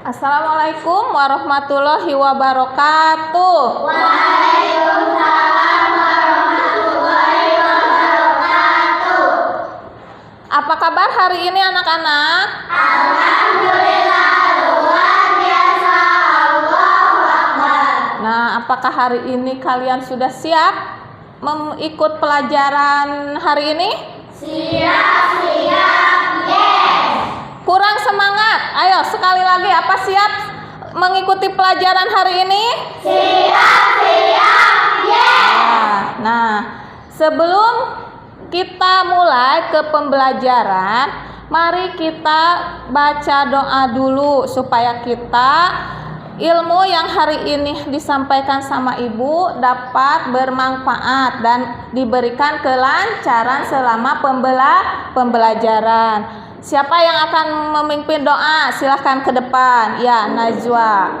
Assalamualaikum warahmatullahi wabarakatuh. Waalaikumsalam warahmatullahi wabarakatuh. Apa kabar hari ini anak-anak? Alhamdulillah, luar biasa, Allahu Akbar. Nah, apakah hari ini kalian sudah siap mengikut pelajaran hari ini? Siap, yes. Kurang semangat. Ayo sekali lagi, apa siap mengikuti pelajaran hari ini? Siap, yes. Nah, sebelum kita mulai ke pembelajaran, mari kita baca doa dulu supaya kita ilmu yang hari ini disampaikan sama Ibu dapat bermanfaat dan diberikan kelancaran selama pembelajaran. Siapa yang akan memimpin doa? Silahkan ke depan. Ya, Najwa.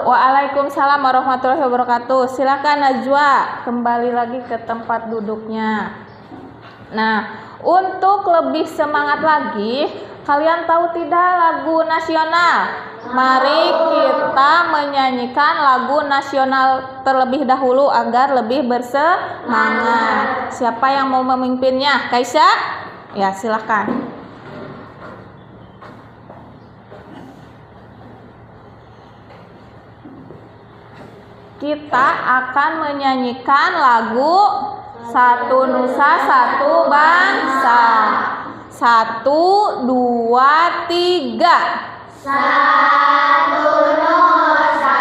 Waalaikumsalam warahmatullahi wabarakatuh. Silakan Najwa kembali lagi ke tempat duduknya. Nah, untuk lebih semangat lagi, kalian tahu tidak lagu nasional? Mari kita menyanyikan lagu nasional terlebih dahulu agar lebih bersemangat. Siapa yang mau memimpinnya? Kaisa? Ya, silakan. Kita akan menyanyikan lagu Satu Nusa Satu Bangsa. 1, 2, 3. Satu Nusa,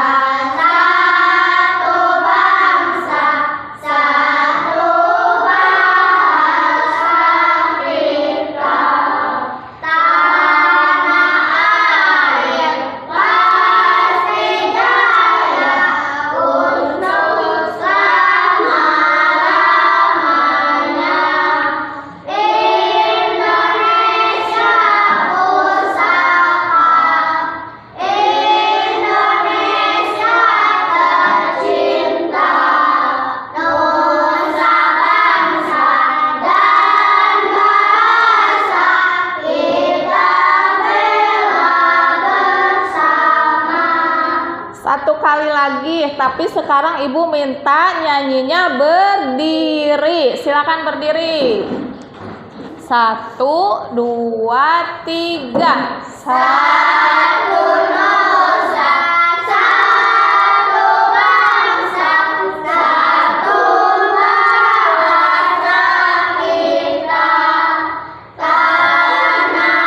satu bangsa, satu bahasa kita. Tanah air pasti jaya untuk selama-lamanya. Indonesia pusaka, Indonesia tercinta, nusa bangsa dan bahasa kita bela bersama. Satu kali lagi, tapi sekarang Ibu minta nyanyinya berdiri. Silakan berdiri. 1, 2, 3. Satu nusa, satu bangsa, satu bahasa kita. Tanah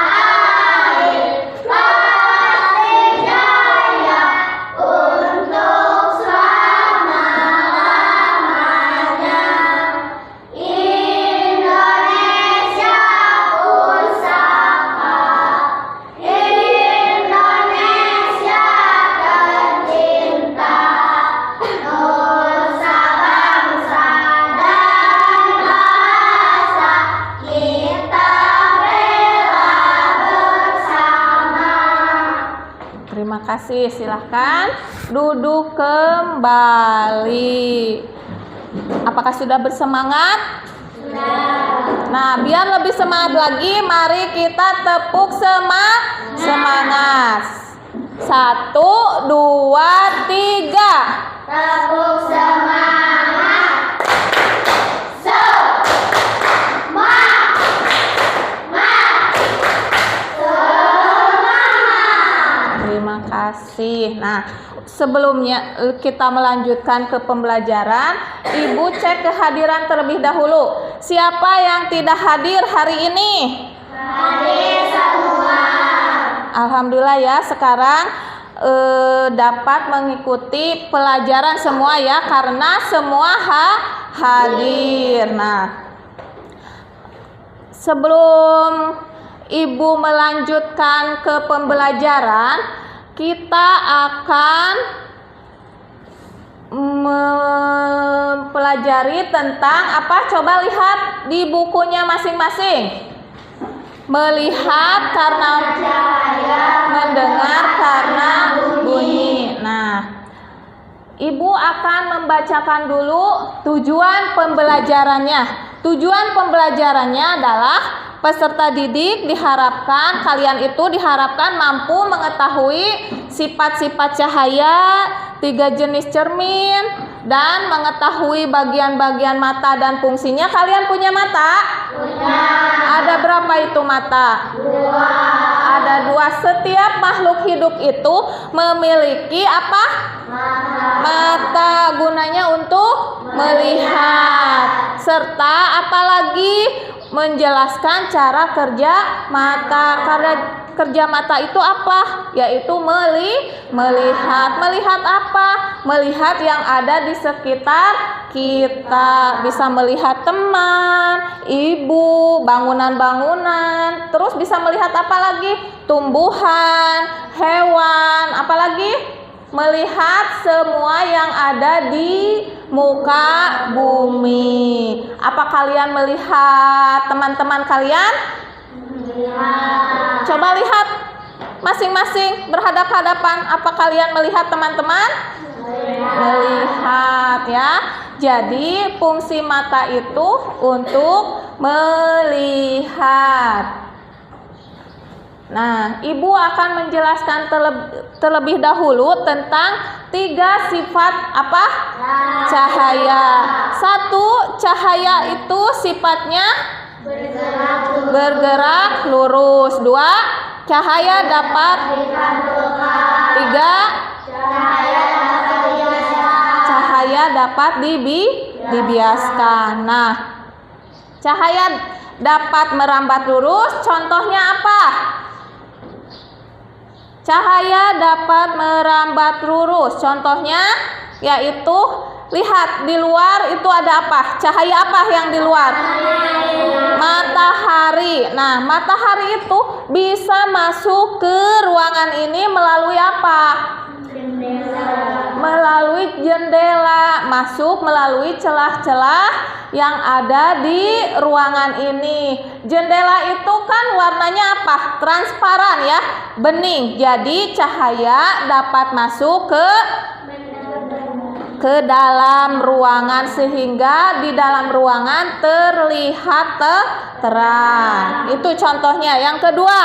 kasih. Silahkan duduk kembali. Apakah sudah bersemangat? Nah, biar lebih semangat lagi, mari kita tepuk semangat. 1, 2, 3. Tepuk semangat. Terima kasih. Nah, sebelumnya kita melanjutkan ke pembelajaran, Ibu cek kehadiran terlebih dahulu. Siapa yang tidak hadir hari ini? Hadir semua. Alhamdulillah ya, sekarang dapat mengikuti pelajaran semua ya, karena semua hadir. Nah, sebelum Ibu melanjutkan ke pembelajaran, kita akan mempelajari tentang apa? Coba lihat di bukunya masing-masing. Melihat karena Cahaya, mendengar karena bunyi. Nah, Ibu akan membacakan dulu tujuan pembelajarannya. Tujuan pembelajarannya adalah peserta didik kalian itu diharapkan mampu mengetahui sifat-sifat cahaya, 3 jenis cermin, dan mengetahui bagian-bagian mata dan fungsinya. Kalian punya mata? punya. Ada berapa itu mata? 2. Ada 2. Setiap makhluk hidup itu memiliki apa? Mata. Gunanya untuk melihat. Serta apalagi menjelaskan cara kerja mata. Karena kerja mata itu apa? Yaitu melihat. Melihat apa? Melihat yang ada di sekitar kita. Bisa melihat teman, ibu, bangunan-bangunan. Terus bisa melihat apa lagi? Tumbuhan, hewan, apalagi? Melihat semua yang ada di muka bumi. Apa kalian melihat teman-teman kalian? Coba lihat masing-masing berhadap-hadapan. Apa kalian melihat teman-teman? Melihat ya. Jadi fungsi mata itu untuk melihat. Nah, Ibu akan menjelaskan terlebih dahulu tentang 3 sifat apa? Cahaya. 1, cahaya itu sifatnya bergerak lurus. 2, cahaya dapat 3, cahaya dapat dibiaskan. Nah, cahaya dapat merambat lurus. Contohnya apa? Cahaya dapat merambat lurus. Contohnya yaitu lihat di luar itu ada apa? Cahaya apa yang di luar? Matahari. Nah, matahari itu bisa masuk ke ruangan ini melalui apa? Melalui jendela. Masuk melalui celah-celah yang ada di ruangan ini. Jendela itu kan warnanya apa? Transparan ya, bening. Jadi cahaya dapat masuk ke dalam ruangan sehingga di dalam ruangan terlihat terang. Itu contohnya. Yang kedua,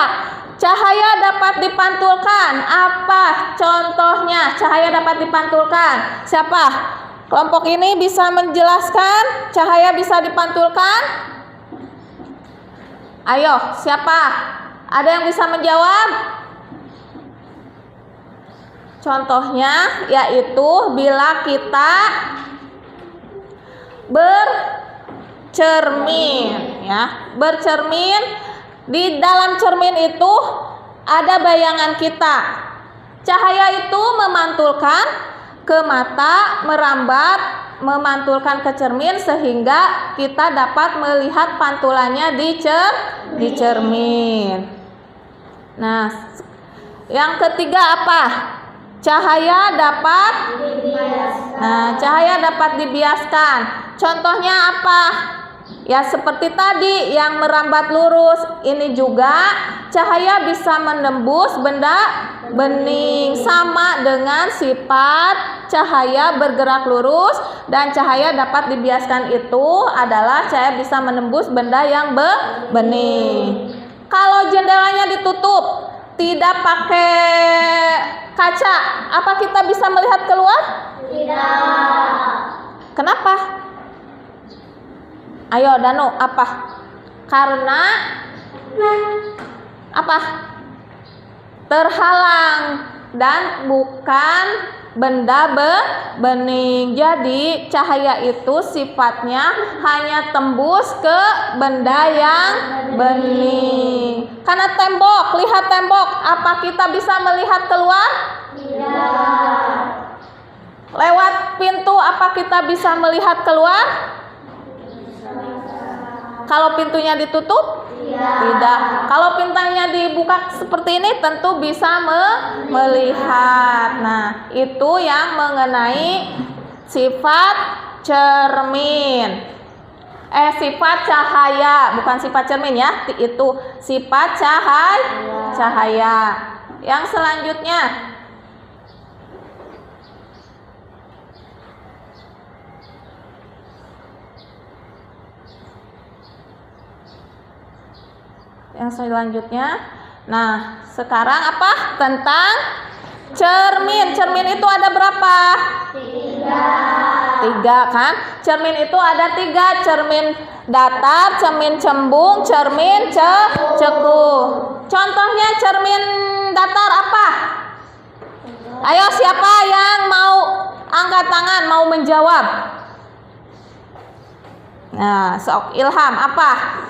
cahaya dapat dipantulkan. Apa contohnya? Cahaya dapat dipantulkan. Siapa? Kelompok ini bisa menjelaskan cahaya bisa dipantulkan? Ayo, siapa? Ada yang bisa menjawab? Contohnya yaitu bila kita bercermin ya. Bercermin, di dalam cermin itu ada bayangan kita. Cahaya itu memantulkan ke mata, merambat, memantulkan ke cermin sehingga kita dapat melihat pantulannya di cermin. Nah, yang ketiga apa? Cahaya dapat dibiaskan. Contohnya apa? Ya seperti tadi yang merambat lurus, ini juga cahaya bisa menembus benda bening, sama dengan sifat cahaya bergerak lurus dan cahaya dapat dibiaskan itu adalah cahaya bisa menembus benda yang bening. Kalau jendelanya ditutup, tidak pakai kaca, apa kita bisa melihat keluar? Tidak. Kenapa? Ayo Danu, apa? Karena apa? Terhalang dan bukan benda bening. Jadi cahaya itu sifatnya hanya tembus ke benda yang bening. Karena tembok, lihat tembok, apa kita bisa melihat keluar? Tidak. Lewat pintu, apa kita bisa melihat keluar? Kalau pintunya ditutup? Tidak. Kalau pintunya dibuka seperti ini tentu bisa melihat. Nah, itu yang mengenai sifat cermin. Sifat cahaya, bukan sifat cermin ya. Itu sifat cahaya. Yang selanjutnya, nah sekarang apa? Tentang cermin. Cermin itu ada berapa? 3 kan? Cermin itu ada 3. Cermin datar, cermin cembung, cermin cekung. Contohnya cermin datar apa? Ayo siapa yang mau angkat tangan, mau menjawab? Nah, sok Ilham, apa?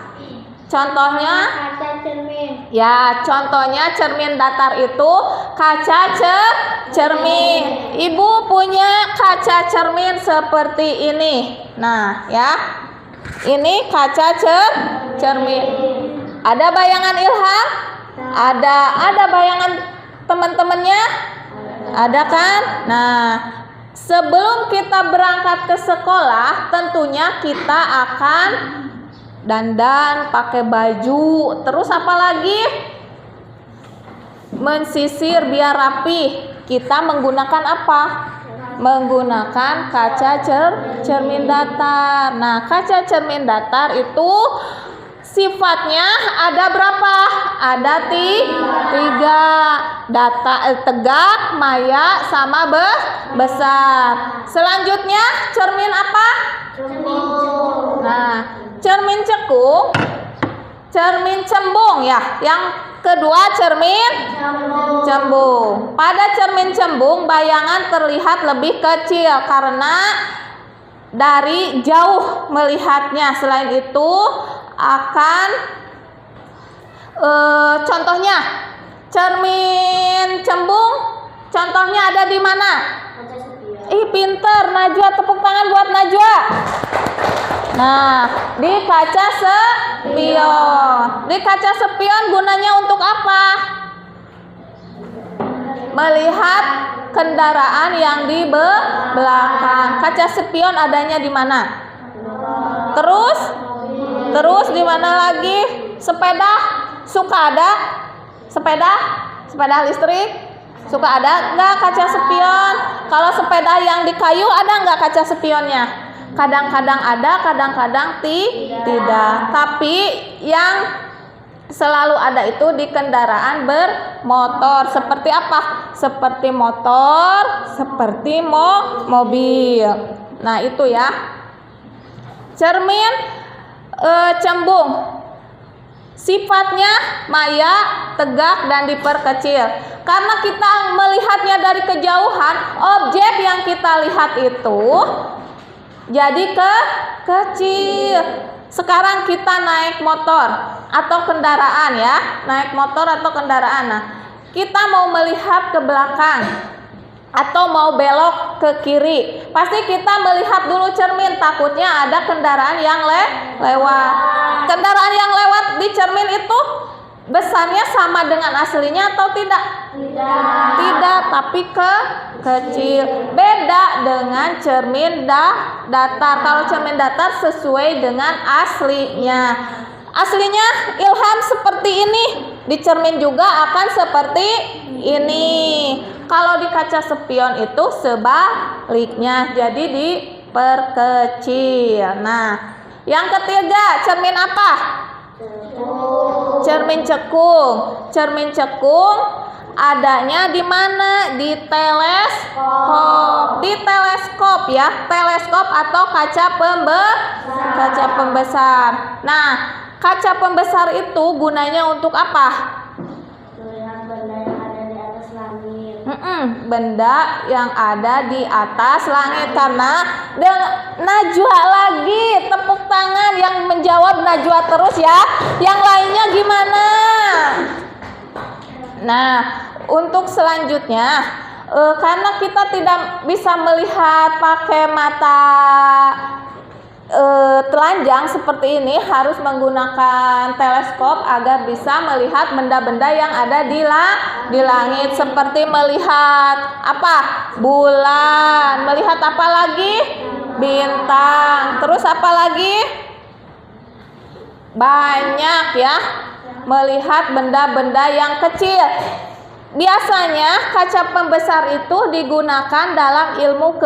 Contohnya? Kaca cermin. Ya, contohnya cermin datar itu kaca cermin. Ibu punya kaca cermin seperti ini. Nah, ya. Ini kaca cermin. Ada bayangan Ilham? Ada bayangan teman-temannya? Ada kan? Nah, sebelum kita berangkat ke sekolah, tentunya kita akan dandan, pakai baju, terus apa lagi? Mensisir biar rapi. Kita menggunakan apa? Menggunakan kaca cermin datar. Nah, kaca cermin datar itu sifatnya ada berapa? Ada 3. Tegak, maya, sama besar. Selanjutnya cermin apa? Nah, cermin cekung, cermin cembung ya. Yang kedua cermin cembung. Pada cermin cembung bayangan terlihat lebih kecil karena dari jauh melihatnya. Selain itu akan contohnya cermin cembung, contohnya ada di mana? Pinter Najwa, tepuk tangan buat Najwa. Nah, di kaca spion. Di kaca spion gunanya untuk apa? Melihat kendaraan yang di belakang. Kaca spion adanya di mana? Terus di mana lagi? Sepeda suka ada? Sepeda listrik suka ada nggak kaca spion? Kalau sepeda yang di kayu ada nggak kaca spionnya? Kadang-kadang ada, kadang-kadang tidak. Tapi yang selalu ada itu di kendaraan bermotor. Seperti apa? Seperti motor, seperti mobil. Nah, itu ya. Cermin cembung. Sifatnya maya, tegak, dan diperkecil. Karena kita melihatnya dari kejauhan, objek yang kita lihat itu jadi kecil. Sekarang kita naik motor atau kendaraan ya, naik motor atau kendaraan. Nah, kita mau melihat ke belakang atau mau belok ke kiri, pasti kita melihat dulu cermin, takutnya ada kendaraan yang lewat. Kendaraan yang lewat di cermin itu besarnya sama dengan aslinya atau tidak? Tidak, tapi kecil. Beda dengan cermin datar. Kalau cermin datar sesuai dengan aslinya. Aslinya Ilham seperti ini, di cermin juga akan seperti ini. Kalau di kaca spion itu sebaliknya, jadi diperkecil. Nah, yang ketiga, cermin apa? Cermin cekung. Cermin cekung adanya di mana? Di teleskop. Di teleskop ya, teleskop atau kaca pembesar. Nah, kaca pembesar itu gunanya untuk apa? Melihat benda yang ada di atas langit. Benda yang ada di atas langit. Karena Najwa lagi, tepuk tangan yang menjawab Najwa terus ya. Yang lainnya gimana? Nah, untuk selanjutnya, karena kita tidak bisa melihat pakai mata telanjang seperti ini, harus menggunakan teleskop agar bisa melihat benda-benda yang ada di langit, seperti melihat apa? Bulan. Melihat apa lagi? Bintang. Terus apa lagi? Banyak ya. Melihat benda-benda yang kecil. Biasanya kaca pembesar itu digunakan dalam ilmu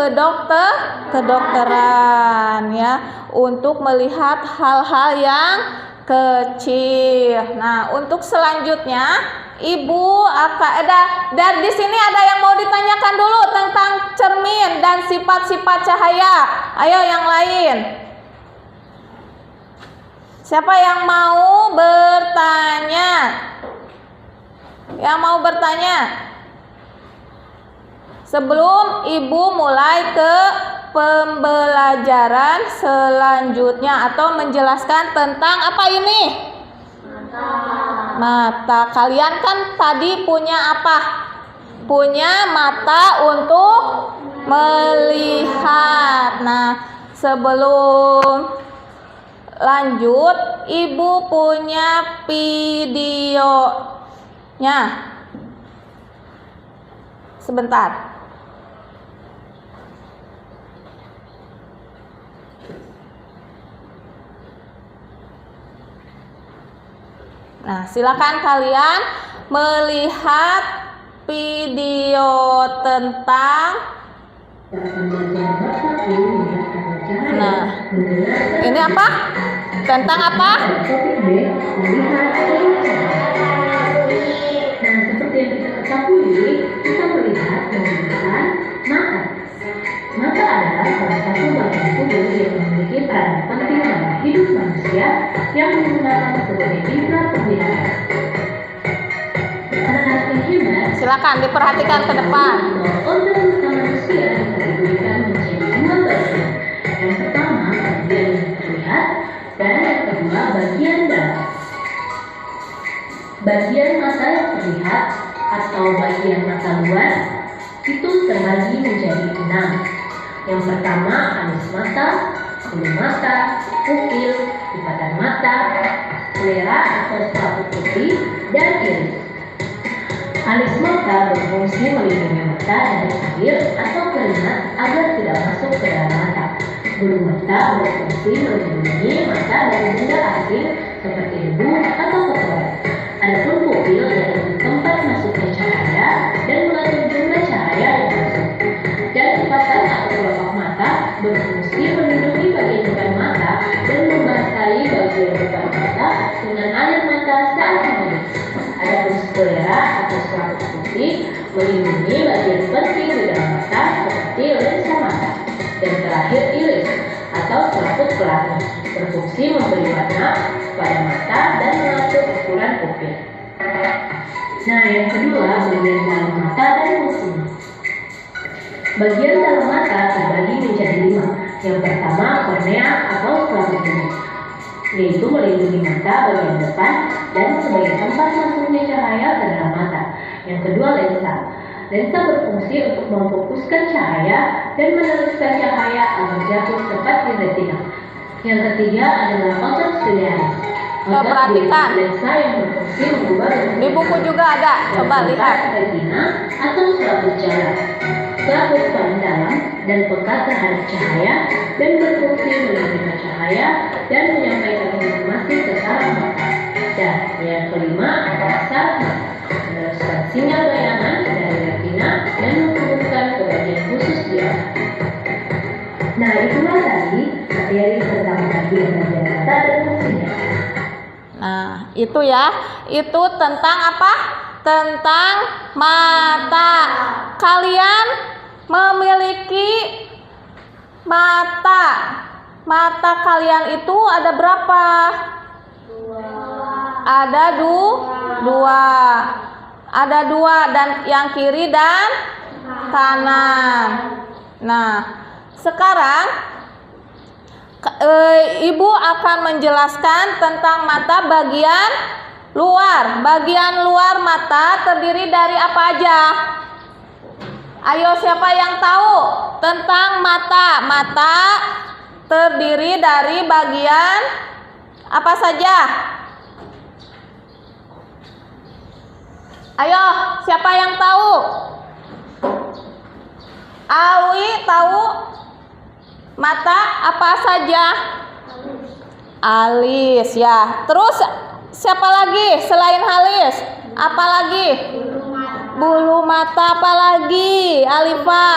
kedokteran ya, untuk melihat hal-hal yang kecil. Nah, untuk selanjutnya Ibu dan di sini ada yang mau ditanyakan dulu tentang cermin dan sifat-sifat cahaya. Ayo yang lain. Siapa yang mau bertanya? Yang mau bertanya? Sebelum Ibu mulai ke pembelajaran selanjutnya atau menjelaskan tentang apa ini? Mata. Kalian kan tadi punya apa? Punya mata untuk melihat. Nah, sebelum lanjut, Ibu punya videonya. Sebentar. Nah, silakan kalian melihat video tentang ini apa? Tentang apa? Nah, seperti yang kita ketahui, kita melihat menggunakan mata. Mata adalah salah satu bagian tubuh yang memiliki peran penting dalam hidup manusia yang menggunakan sebagai indera penglihatan. Anak-anak yang hebat, silakan diperhatikan ke depan. organ utama manusia dikategorikan menjadi dua bagian. Yang pertama, bagian yang terlihat, dan yang kedua, bagian dalam. Bagian mata yang terlihat atau bagian mata luar itu terbagi menjadi 6. Yang pertama, alis mata, bulu mata, pupil, lipatan mata, sclera atau selaput putih, dan iris. Alis mata berfungsi melindungi mata dari air atau keringat agar tidak masuk ke dalam mata. Bulu mata berfungsi melindungi mata dari benda asing seperti debu atau kotoran. Adapun pupil adalah tempat masuknya cahaya dan mengatur jumlah cahaya yang masuk. Dan lipatan atau kelopak mata berfungsi melindungi bagian depan mata dan membasahi bagian depan mata dengan air mata saat mengaduk. Adapun sclera atau selaput putih melindungi bagian penting di dalam mata seperti lensa mata. Dan terakhir iris atau selaput pelatih berfungsi memberi warna pada mata dan mengatur ukuran pupil. Nah, yang kedua, bagian dalam mata dan fungsinya. Bagian dalam mata terbagi menjadi 5. Yang pertama, kornea atau selaput kuning, yaitu melindungi mata bagian depan dan sebagai tempat masuknya cahaya ke dalam mata. Yang kedua, lensa. Lensa berfungsi untuk memfokuskan cahaya dan meneruskan cahaya agar jatuh tepat di retina. Yang ketiga adalah otot ciliaris, Perhatikan. Lensa yang berfungsi mengubah bentuk Di buku juga ada, coba lihat. retina atau suatu jalan. Selaput paling dalam dan peka terhadap cahaya dan berfungsi menerima cahaya dan menyampaikan informasi ke saraf mata. Dan yang kelima adalah saraf mata, meneruskan sinyal bayangan dari retina dan menghubungkan ke bagian khusus di otak. Nah, itulah tadi materi tentang bagian mata dan fungsinya. Nah, itu ya. Itu tentang apa? Tentang mata. Kalian memiliki mata. Mata kalian itu ada berapa? Ada dua. Ada dua dan yang kiri dan kanan. Nah, sekarang Ibu akan menjelaskan tentang mata bagian luar. Bagian luar mata terdiri dari apa aja? Ayo, siapa yang tahu tentang mata? Mata terdiri dari bagian apa saja? Ayo, siapa yang tahu? Alwi tahu mata apa saja? Alis ya. Terus siapa lagi selain alis? Apa lagi? Bulu mata. Apa lagi? Alifa.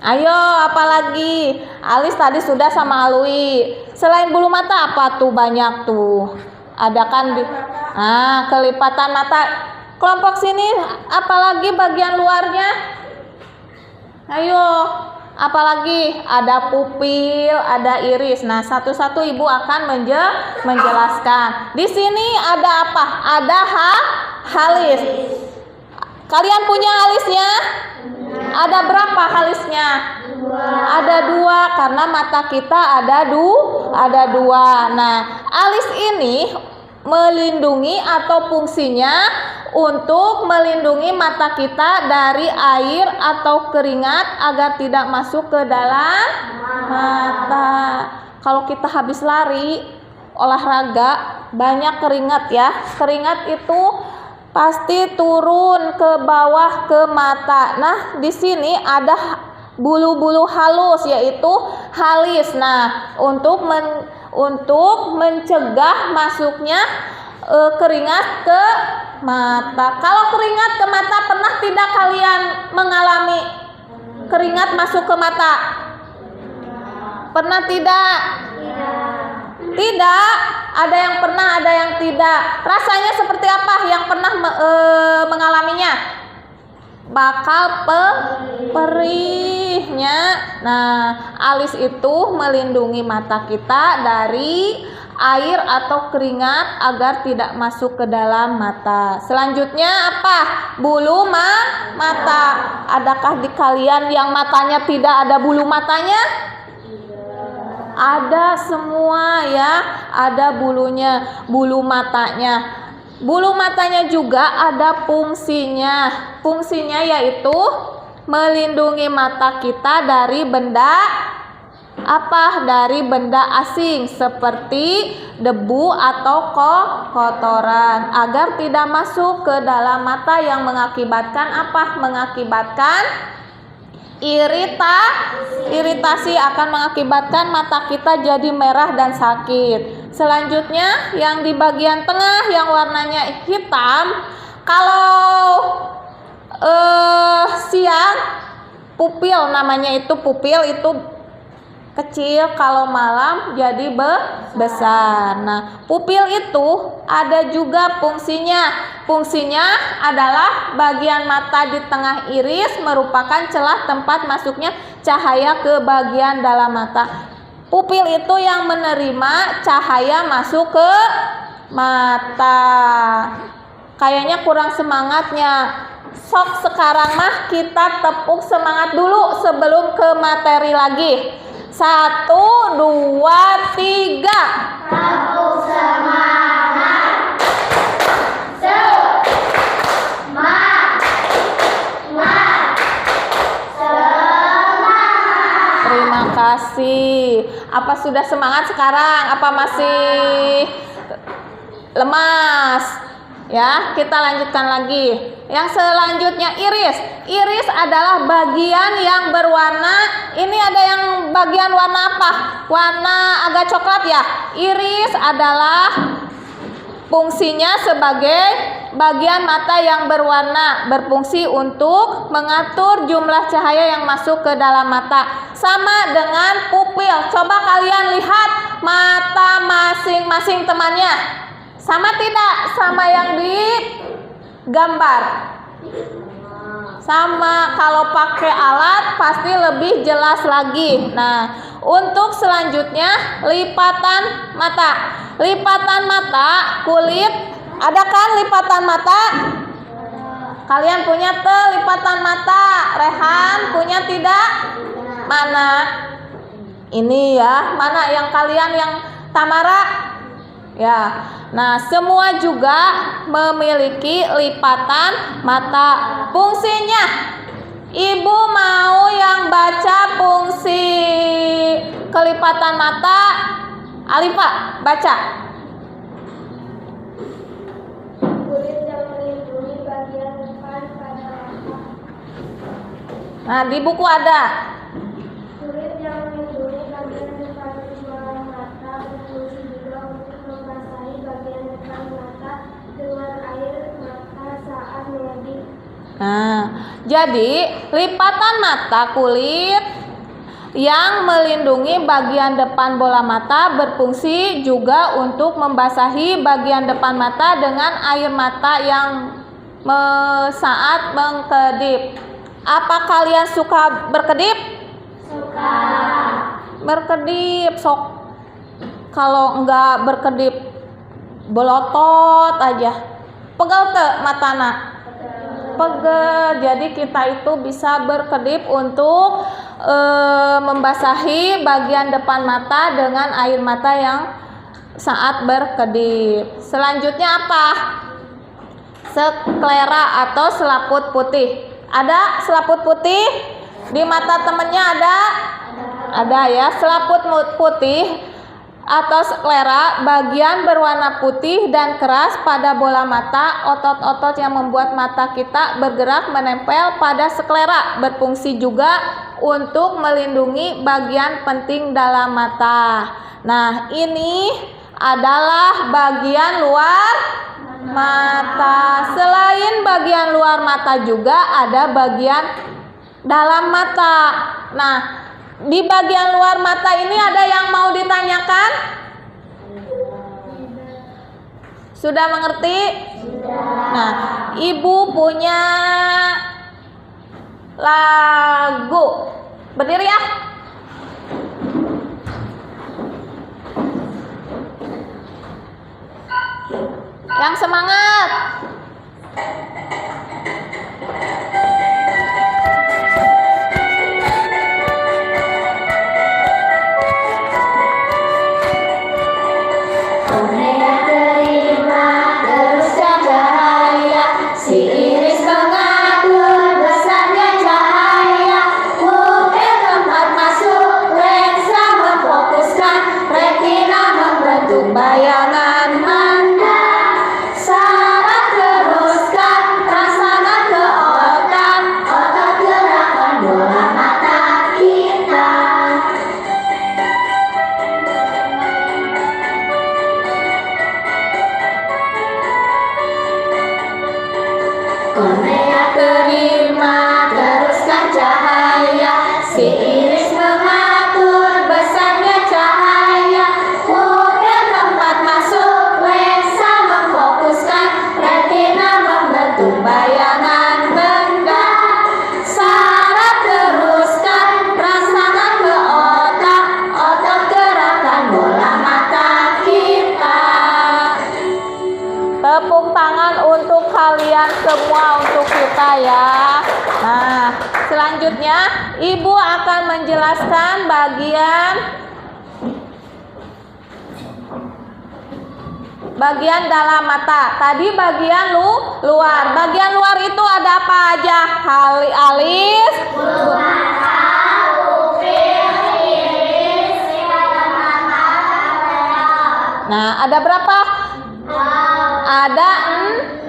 Ayo, apa lagi? Alis tadi sudah sama Alwi. Selain bulu mata apa tuh banyak tuh? Ada kan di kelipatan mata. Kelompok sini apalagi bagian luarnya? Ayo, apalagi? Ada pupil, ada iris. Nah, satu-satu Ibu akan menjelaskan. Di sini ada apa? Ada halis. Kalian punya halisnya? Ada berapa halisnya? Ada dua, karena mata kita ada dua. Nah, alis ini melindungi atau fungsinya untuk melindungi mata kita dari air atau keringat agar tidak masuk ke dalam mata. Kalau kita habis lari, olahraga, banyak keringat ya. Keringat itu pasti turun ke bawah ke mata. Nah, di sini ada bulu-bulu halus yaitu halis. Nah, untuk mencegah masuknya keringat ke mata. Kalau keringat ke mata, pernah tidak kalian mengalami keringat masuk ke mata? Pernah tidak? Tidak. Ada yang pernah, ada yang tidak. Rasanya seperti apa yang pernah mengalaminya? Bakal perihnya. Nah, alis itu melindungi mata kita dari air atau keringat agar tidak masuk ke dalam mata. Selanjutnya apa? Bulu mata. Adakah di kalian yang matanya tidak ada bulu matanya? Ada semua ya, ada bulunya, bulu matanya. Bulu matanya juga ada fungsinya. Fungsinya yaitu melindungi mata kita dari benda apa? Dari benda asing seperti debu atau kotoran agar tidak masuk ke dalam mata yang mengakibatkan apa? Mengakibatkan iritasi akan mengakibatkan mata kita jadi merah dan sakit. Selanjutnya yang di bagian tengah yang warnanya hitam, kalau siang pupil namanya, itu pupil itu kecil, kalau malam jadi besar. Nah, pupil itu ada juga fungsinya. Fungsinya adalah bagian mata di tengah iris merupakan celah tempat masuknya cahaya ke bagian dalam mata. Pupil itu yang menerima cahaya masuk ke mata. Kayaknya kurang semangatnya. Sok sekarang mah kita tepuk semangat dulu sebelum ke materi lagi. 1, 2, 3. Tepuk semangat. Terima kasih. Apa sudah semangat sekarang? Apa masih lemas? Ya, kita lanjutkan lagi. Yang selanjutnya iris. Iris adalah bagian yang berwarna. Ini ada yang bagian warna apa? Warna agak coklat ya. Iris adalah fungsinya sebagai bagian mata yang berwarna, berfungsi untuk mengatur jumlah cahaya yang masuk ke dalam mata. Sama dengan pupil. Coba kalian lihat mata masing-masing temannya. Sama tidak sama yang di gambar? Sama, kalau pakai alat pasti lebih jelas lagi. Nah, untuk selanjutnya lipatan mata. Lipatan mata, kulit, ada kan lipatan mata? Kalian punya lipatan mata? Rehan punya tidak? Mana? Ini ya, mana yang kalian yang Tamara? Ya. Nah, semua juga memiliki lipatan mata. Fungsinya, Ibu mau yang baca fungsi kelipatan mata. Alifa, baca. Kulit yang melindungi bagian depan pada mata. Nah, di buku ada. Kulit yang melindungi bagian depan bola mata berfungsi juga untuk membasahi bagian depan mata dengan air mata saat mengedip. Nah, jadi lipatan mata kulit yang melindungi bagian depan bola mata berfungsi juga untuk membasahi bagian depan mata dengan air mata yang saat mengkedip. Apa kalian suka berkedip? Suka. Berkedip, sok. Kalau enggak berkedip belotot aja. Pegel teu matana? Pegel. Jadi kita itu bisa berkedip untuk membasahi bagian depan mata dengan air mata yang saat berkedip. Selanjutnya apa? Sklera atau selaput putih. Ada selaput putih di mata temennya ada? Ada ya. Selaput putih atau sklera, bagian berwarna putih dan keras pada bola mata. Otot-otot yang membuat mata kita bergerak menempel pada sklera, berfungsi juga untuk melindungi bagian penting dalam mata. Nah, ini adalah bagian luar mata. Selain bagian luar mata juga ada bagian dalam mata. Nah, di bagian luar mata ini ada yang mau ditanyakan? Sudah mengerti? Nah, Ibu punya lagu. Berdiri ya. Yang semangat. Bayangan mata, syarat teruskan, rasakan ke otak, otak gerakan bola mata kita. Kornea terima, teruskan cahaya, si iris mengatur besarnya cahaya. Bayangan benda, syarat teruskan, rasakan ke otak, otak gerakan bola mata kita. Tepuk tangan untuk kalian semua, untuk kita ya. Nah, selanjutnya Ibu akan menjelaskan bagian dalam mata. Tadi bagian luar. Bagian luar itu ada apa aja? Alis, Mata, pupil, iris, lipatan Nah, ada berapa? Ada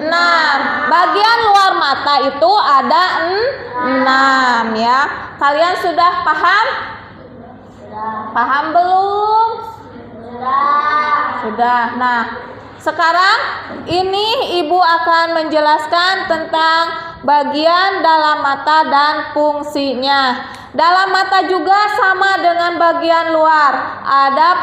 6. Bagian luar mata itu ada 6 ya. Kalian sudah paham? Paham belum? Sudah. Nah, sekarang ini Ibu akan menjelaskan tentang bagian dalam mata dan fungsinya. Dalam mata juga sama dengan bagian luar, ada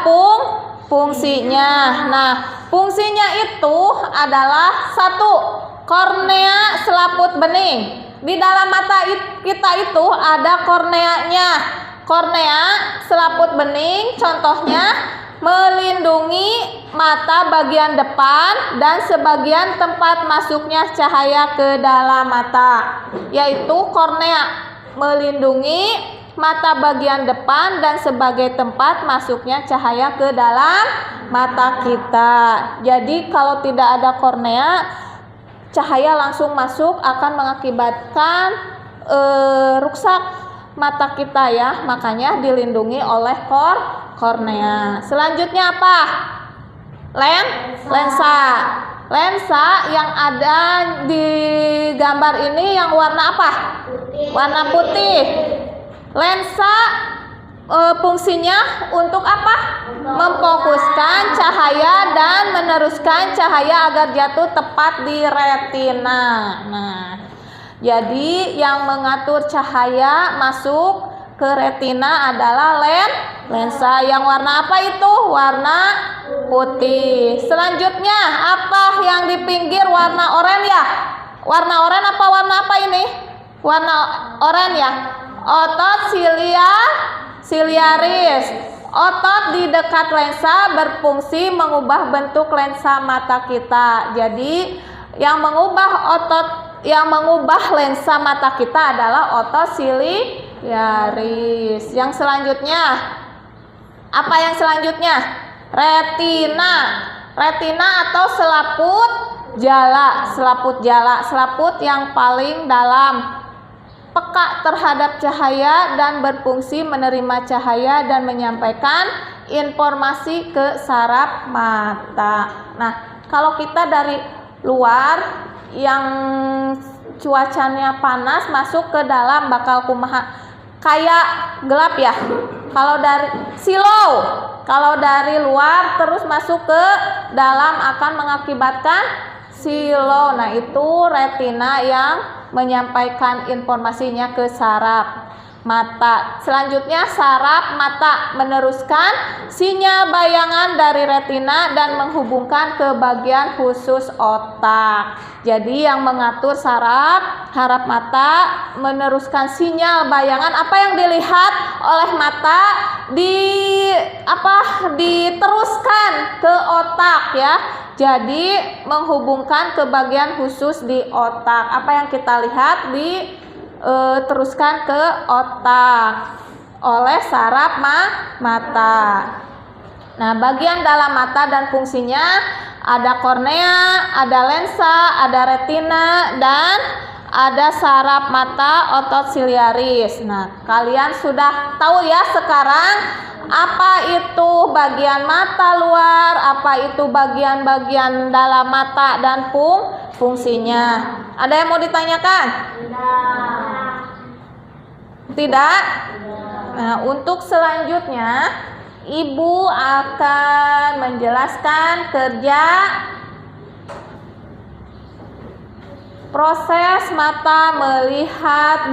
fungsinya. Nah, fungsinya itu adalah 1. Kornea selaput bening. Di dalam mata kita itu ada korneanya. Kornea selaput bening contohnya melindungi mata bagian depan dan sebagian tempat masuknya cahaya ke dalam mata, yaitu kornea melindungi mata bagian depan dan sebagai tempat masuknya cahaya ke dalam mata kita. Jadi kalau tidak ada kornea, cahaya langsung masuk akan mengakibatkan rusak mata kita ya. Makanya dilindungi oleh kornea. Selanjutnya apa? Lensa. Lensa yang ada di gambar ini yang warna apa? Warna putih. Lensa fungsinya untuk apa? Memfokuskan cahaya dan meneruskan cahaya agar jatuh tepat di retina. Nah, jadi yang mengatur cahaya masuk ke retina adalah lensa yang warna apa itu? Warna putih. Selanjutnya apa yang di pinggir warna oranye ya? Warna oranye apa warna apa ini? Warna oranye ya. Otot siliaris. Otot di dekat lensa berfungsi mengubah bentuk lensa mata kita. Jadi yang mengubah lensa mata kita adalah otot siliaris. Yang selanjutnya apa yang selanjutnya? Retina. Retina atau selaput jala. Selaput yang paling dalam, peka terhadap cahaya dan berfungsi menerima cahaya dan menyampaikan informasi ke saraf mata. Nah, kalau kita dari luar yang cuacanya panas masuk ke dalam bakal kumaha? Kayak gelap ya. Kalau dari silau, kalau dari luar terus masuk ke dalam akan mengakibatkan silau. Nah, itu retina yang menyampaikan informasinya ke saraf mata. Selanjutnya saraf mata meneruskan sinyal bayangan dari retina dan menghubungkan ke bagian khusus otak. Jadi yang mengatur saraf mata meneruskan sinyal bayangan apa yang dilihat oleh mata diteruskan ke otak ya. Jadi menghubungkan ke bagian khusus di otak. Apa yang kita lihat diteruskan ke otak oleh saraf mata. Nah, bagian dalam mata dan fungsinya ada kornea, ada lensa, ada retina, dan ada saraf mata otot siliaris. Nah, kalian sudah tahu ya sekarang apa itu bagian mata luar, apa itu bagian-bagian dalam mata dan fungsinya. Ada yang mau ditanyakan? Tidak? Nah, untuk selanjutnya Ibu akan menjelaskan kerja proses mata melihat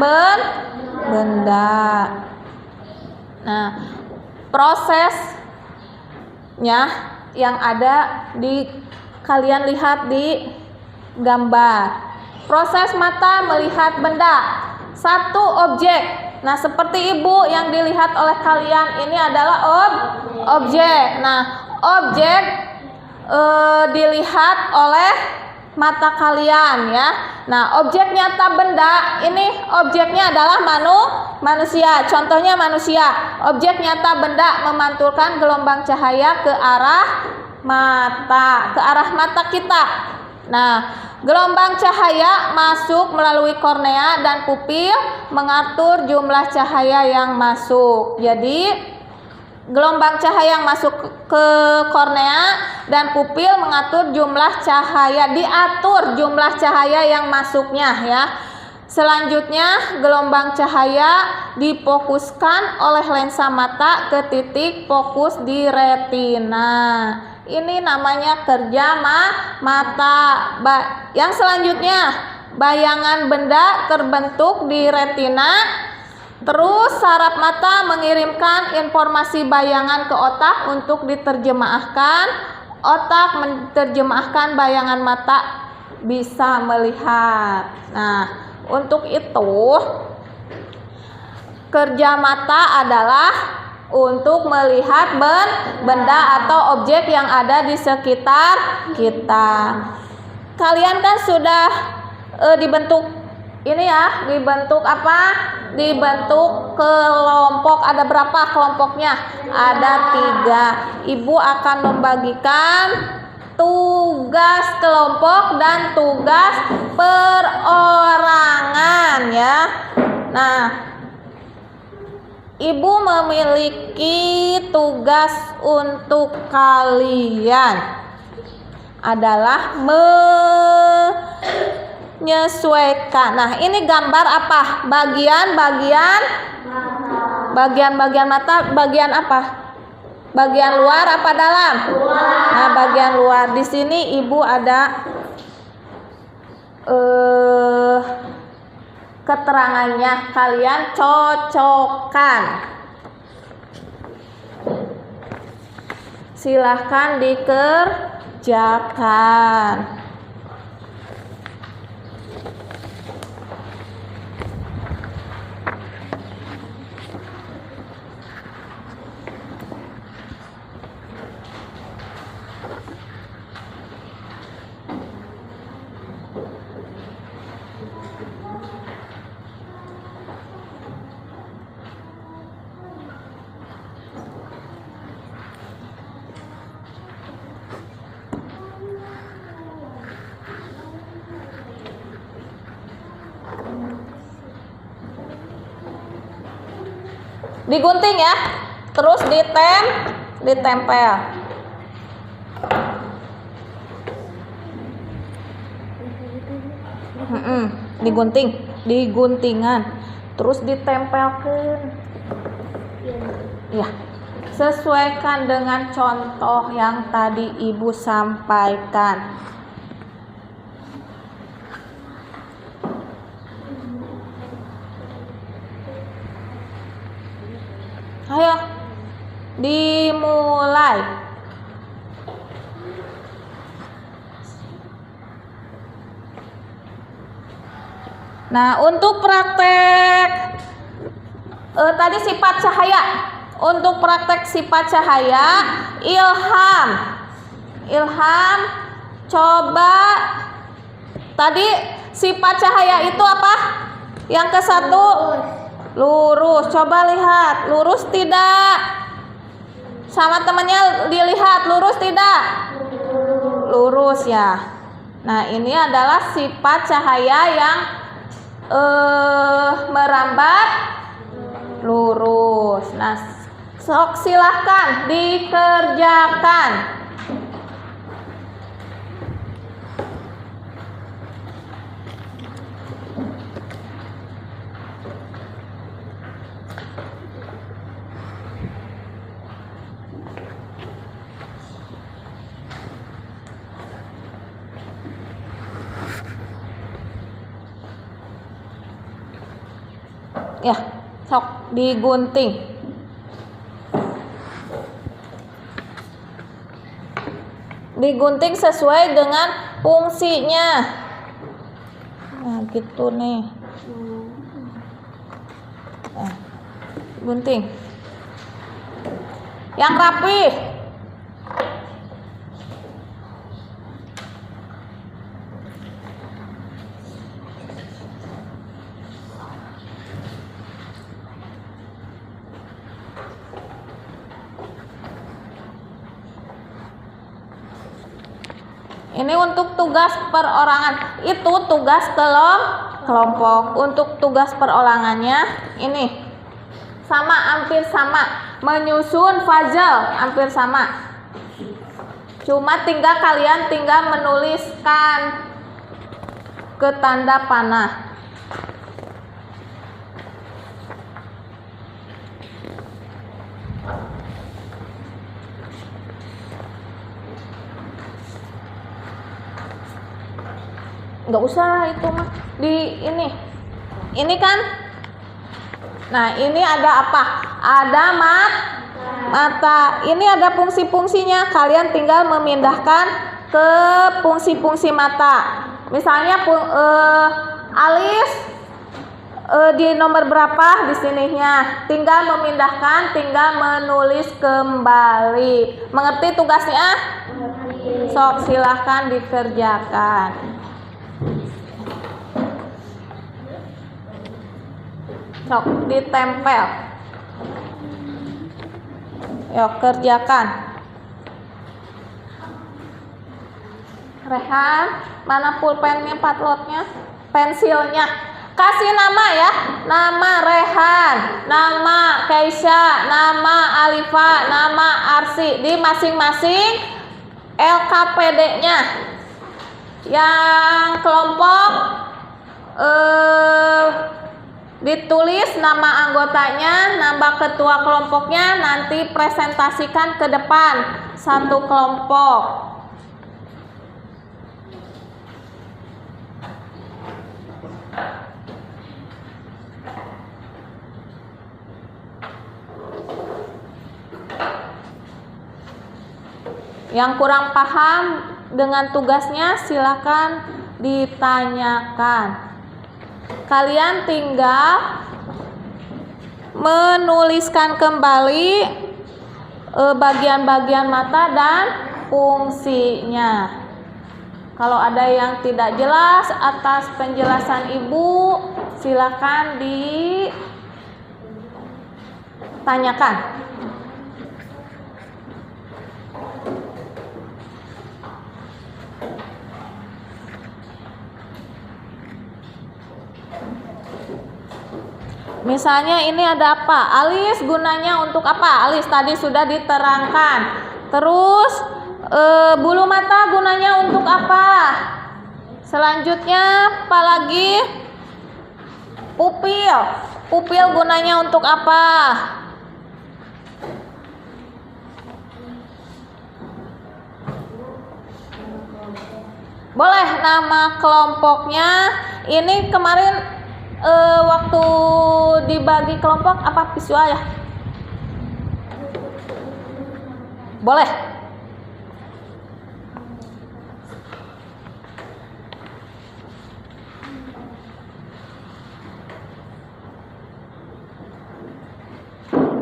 benda. Nah, prosesnya yang ada kalian lihat di gambar. Proses mata melihat benda. Satu objek. Nah, seperti Ibu yang dilihat oleh kalian ini adalah objek. Nah, objek dilihat oleh mata kalian ya. Nah, objek nyata benda ini objeknya adalah manusia. Contohnya manusia. Objek nyata benda memantulkan gelombang cahaya ke arah mata kita. Nah, gelombang cahaya masuk melalui kornea dan pupil mengatur jumlah cahaya yang masuk. Jadi gelombang cahaya yang masuk ke kornea dan pupil mengatur jumlah cahaya, diatur jumlah cahaya yang masuknya ya. Selanjutnya, gelombang cahaya difokuskan oleh lensa mata ke titik fokus di retina. Ini namanya kerja mata. Yang selanjutnya, bayangan benda terbentuk di retina. Terus saraf mata mengirimkan informasi bayangan ke otak untuk diterjemahkan. Otak menerjemahkan bayangan mata bisa melihat. Nah, untuk itu, kerja mata adalah untuk melihat benda atau objek yang ada di sekitar kita. Kalian kan sudah dibentuk ini ya, dibentuk apa? Dibentuk kelompok. Ada berapa kelompoknya? Ada 3. Ibu akan membagikan tugas kelompok dan tugas perorangan ya. Nah, ibu memiliki tugas untuk kalian adalah menyesuaikan. Nah, ini gambar apa? Bagian mata, bagian apa? Bagian luar apa dalam? Nah, bagian luar. Di sini ibu ada keterangannya. Kalian cocokkan. Silahkan dikerjakan. Digunting ya, terus ditempel. Diguntingan, terus ditempelkan. Ya, sesuaikan dengan contoh yang tadi ibu sampaikan. Ayo, dimulai. Nah, untuk praktek tadi sifat cahaya. Untuk praktek sifat cahaya, Ilham, coba tadi sifat cahaya itu apa? Yang ke 1. Lurus. Coba lihat, lurus tidak? Sama temannya dilihat, lurus tidak? Lurus ya. Nah, ini adalah sifat cahaya yang merambat lurus. Nah, sok silahkan dikerjakan. Ya, sok digunting. Digunting sesuai dengan fungsinya. Nah, gitu nih. Nah, gunting. Yang rapi. Ini untuk tugas perorangan. Itu tugas kelompok. Untuk tugas perorangannya ini hampir sama. Menyusun puzzle hampir sama. Cuma kalian tinggal menuliskan ke tanda panah. Nggak usah itu mah di ini kan. Nah, ini ada apa? Ada mata. Ini ada fungsi-fungsinya. Kalian tinggal memindahkan ke fungsi-fungsi mata. Misalnya alis di nomor berapa di sininya. Tinggal memindahkan, tinggal menulis kembali. Mengerti tugasnya? Sok silahkan dikerjakan. Sok ditempel. Yuk kerjakan. Rehan, mana pulpennya, patlotnya, pensilnya? Kasih nama ya. Nama Rehan, nama Keisha, nama Alifa, nama Arsi di masing-masing LKPD-nya. Yang kelompok ditulis nama anggotanya, nama ketua kelompoknya, nanti presentasikan ke depan satu kelompok. Yang kurang paham dengan tugasnya silakan ditanyakan. Kalian tinggal menuliskan kembali bagian-bagian mata dan fungsinya. Kalau ada yang tidak jelas atas penjelasan Ibu, silakan ditanyakan. Misalnya ini ada apa? Alis gunanya untuk apa? Alis tadi sudah diterangkan. Terus bulu mata gunanya untuk apa? Selanjutnya apa lagi? Pupil. Pupil gunanya untuk apa? Boleh nama kelompoknya. Ini kemarin waktu dibagi kelompok apa visual ya? Boleh.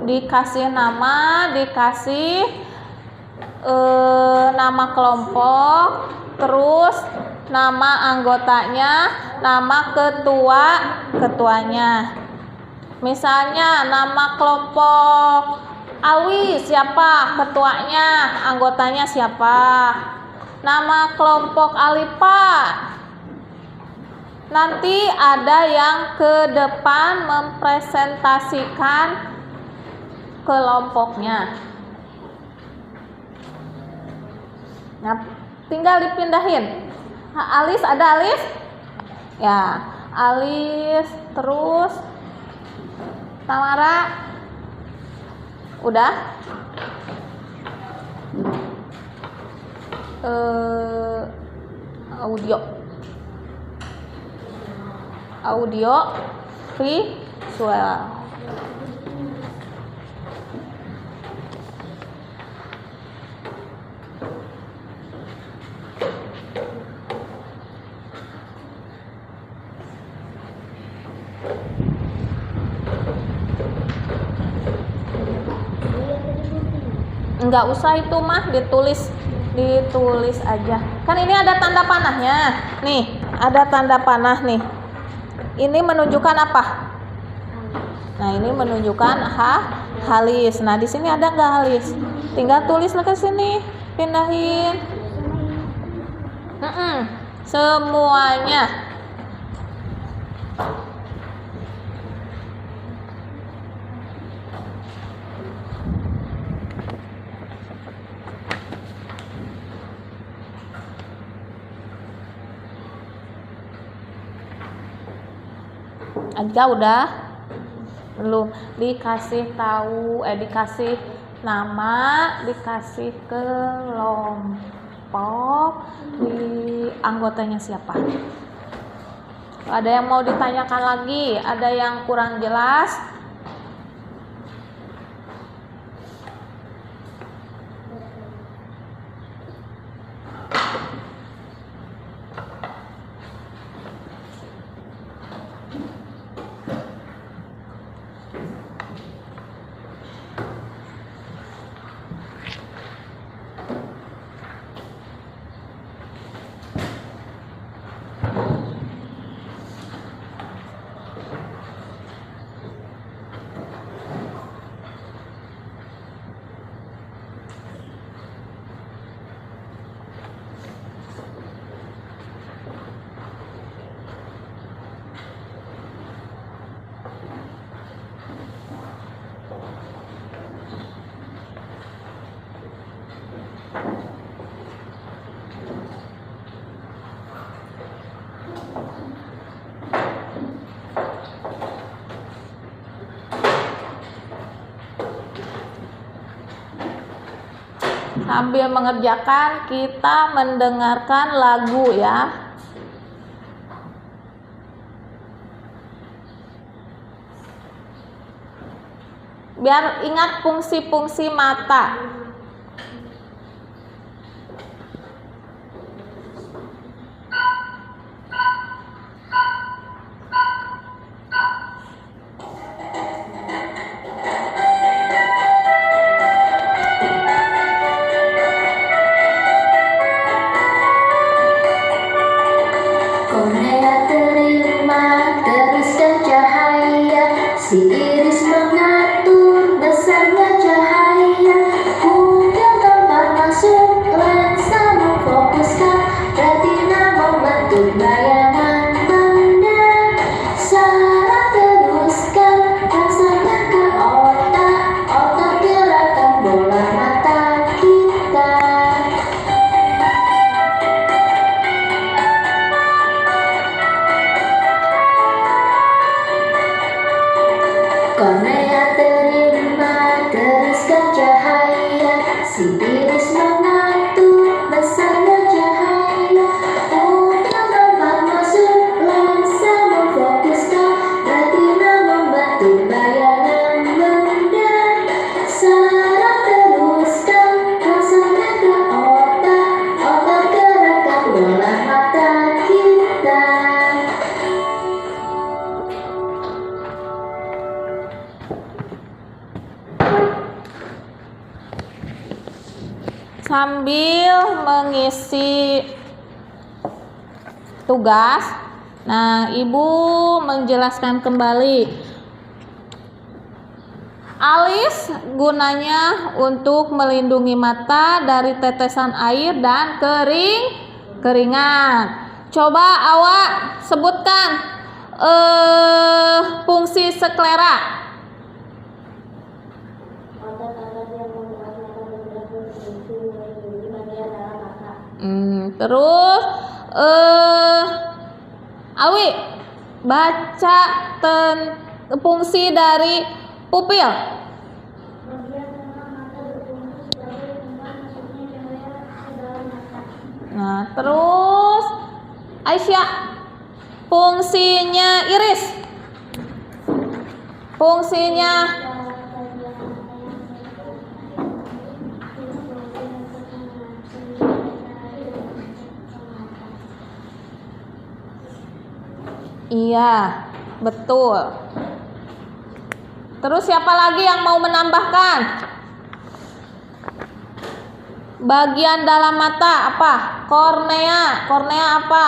Dikasih nama, dikasih nama kelompok, terus nama anggotanya, nama ketuanya. Misalnya nama kelompok Alwi siapa? Ketuanya, anggotanya siapa? Nama kelompok Alipa. Nanti ada yang ke depan mempresentasikan kelompoknya. Nah, tinggal dipindahin. Alis, ada alis? Ya, alis. Terus Tamara udah? Audio visual. Enggak usah itu mah, ditulis aja. Kan ini ada tanda panahnya. Nih, ada tanda panah nih. Ini menunjukkan apa? Nah, ini menunjukkan halis. Nah, di sini ada enggak halis? Tinggal tulis ke sini, pindahin. Semuanya. Aja udah belum dikasih tahu, dikasih nama, dikasih kelompok, di anggotanya siapa. Ada yang mau ditanyakan lagi? Ada yang kurang jelas? Sambil mengerjakan, kita mendengarkan lagu ya. Biar ingat fungsi-fungsi mata. Kornea terima teruskan cahaya, si iris mengatur besarnya cahaya. Pupil tempat masuk lensa memfokuskan, retina membentuk bayangan benda. Saraf teruskan rangsangkan ke otak, otak gerakan bola mata kita. Kornea terima teruskan cahaya, si iris mengatur besarnya cahaya. Pupil tempat masuk lensa memfokuskan, retina membentuk bayangan benda. Saraf teruskan rangsangkan ke otak, otak gerakan bola mata kita. Sambil mengisi tugas, nah Ibu menjelaskan kembali. Alis gunanya untuk melindungi mata dari tetesan air dan keringat. Coba awak sebutkan fungsi sklera. Terus Alwi baca fungsi dari pupil. Nah, terus Aisyah, fungsinya iris. Fungsinya iya, betul. Terus siapa lagi yang mau menambahkan? Bagian dalam mata apa? Kornea. Kornea apa?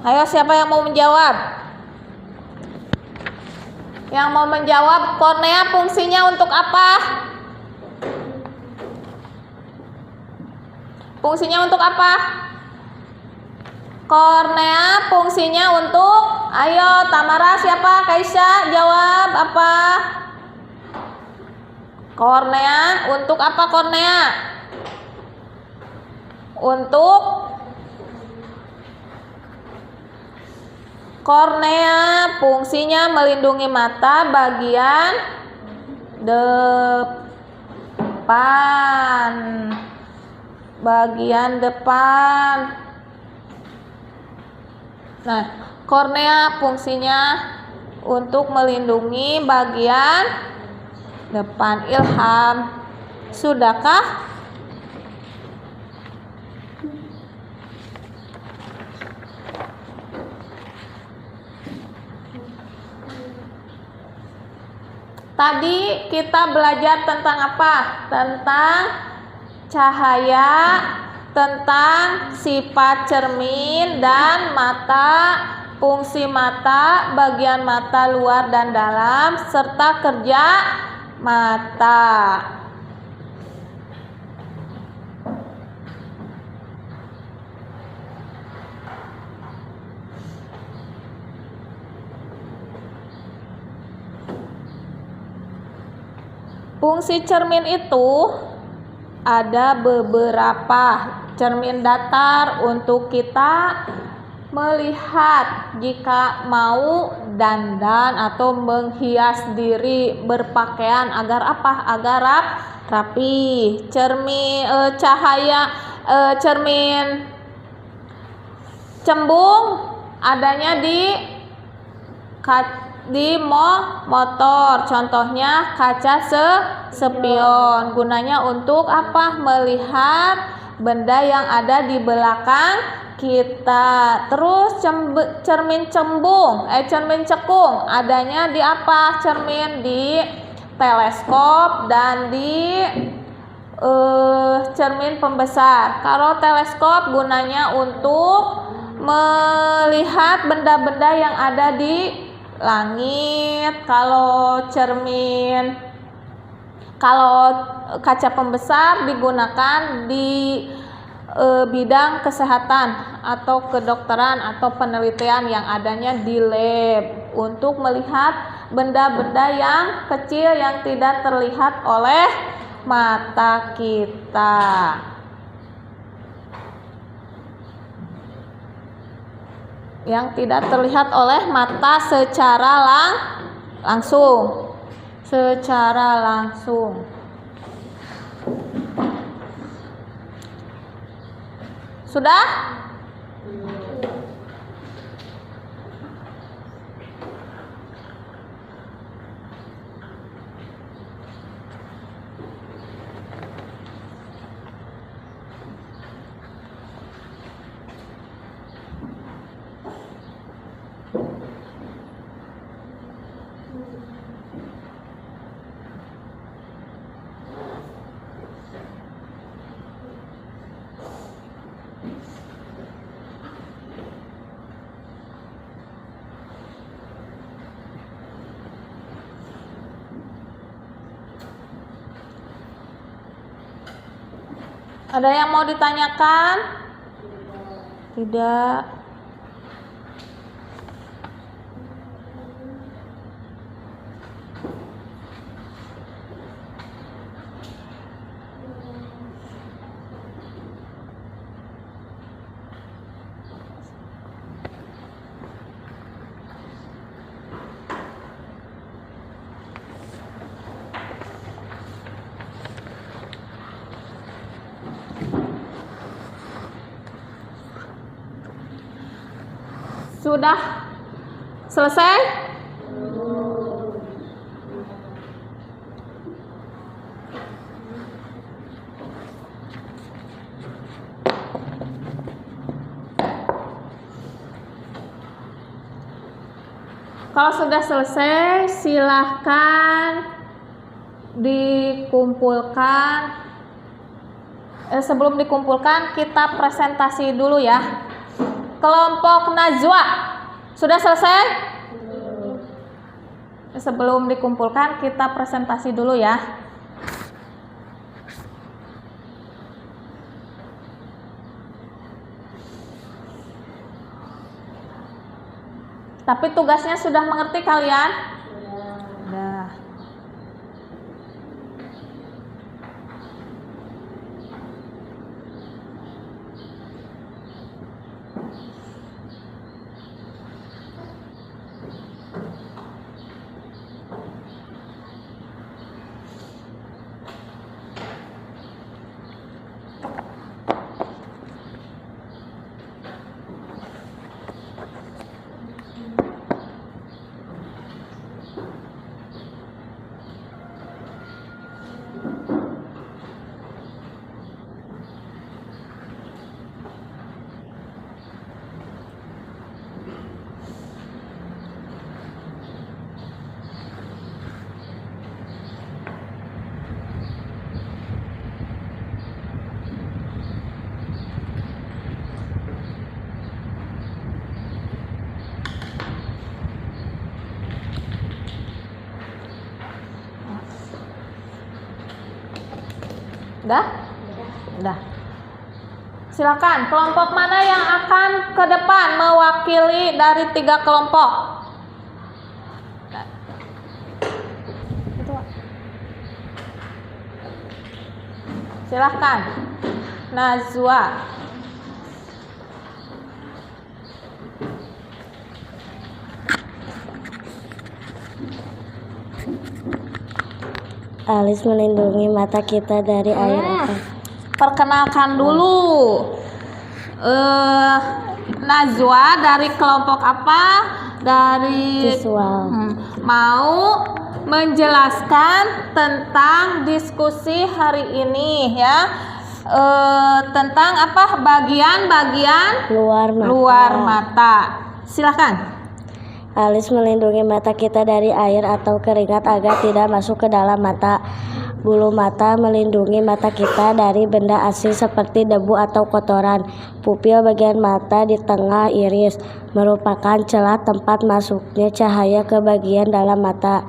Ayo, siapa yang mau menjawab? Yang mau menjawab, kornea fungsinya untuk apa? Fungsinya untuk apa? Kornea fungsinya untuk, ayo Tamara, siapa? Kaisha, jawab apa? Kornea untuk apa kornea? Untuk Kornea fungsinya melindungi mata bagian depan. Nah, kornea fungsinya untuk melindungi bagian depan. Ilham, sudahkah? Tadi kita belajar tentang apa? Tentang cahaya, tentang sifat cermin dan mata, fungsi mata, bagian mata luar dan dalam, serta kerja mata. Fungsi cermin itu ada beberapa. Cermin datar untuk kita melihat jika mau dandan atau menghias diri berpakaian agar apa? Agar rapi. Cermin cembung adanya di motor, contohnya kaca spion. Gunanya untuk apa? Melihat benda yang ada di belakang kita. Terus cermin cekung adanya di apa? Cermin di teleskop dan di cermin pembesar. Kalau teleskop gunanya untuk melihat benda-benda yang ada di langit. Kalau kaca pembesar digunakan di bidang kesehatan atau kedokteran atau penelitian yang adanya di lab untuk melihat benda-benda yang kecil yang tidak terlihat oleh mata kita. Yang tidak terlihat oleh mata secara langsung. Sudah? Ada yang mau ditanyakan? Tidak. Sudah selesai? Kalau sudah selesai, silahkan dikumpulkan. Sebelum dikumpulkan, kita presentasi dulu ya. Kelompok Najwa sudah selesai? Sebelum dikumpulkan kita presentasi dulu ya. Tapi tugasnya sudah mengerti kalian? Sudah. Udah? Udah. Silakan, kelompok mana yang akan ke depan mewakili dari 3 kelompok? Silakan, Najwa. Alis melindungi mata kita dari air apa? Perkenalkan dulu, Najwa dari kelompok apa? Dari Visual. Mau menjelaskan tentang diskusi hari ini ya, tentang apa? Bagian-bagian Luar mata. mata. Silakan. Alis melindungi mata kita dari air atau keringat agar tidak masuk ke dalam mata. Bulu mata melindungi mata kita dari benda asing seperti debu atau kotoran. Pupil bagian mata di tengah iris merupakan celah tempat masuknya cahaya ke bagian dalam mata.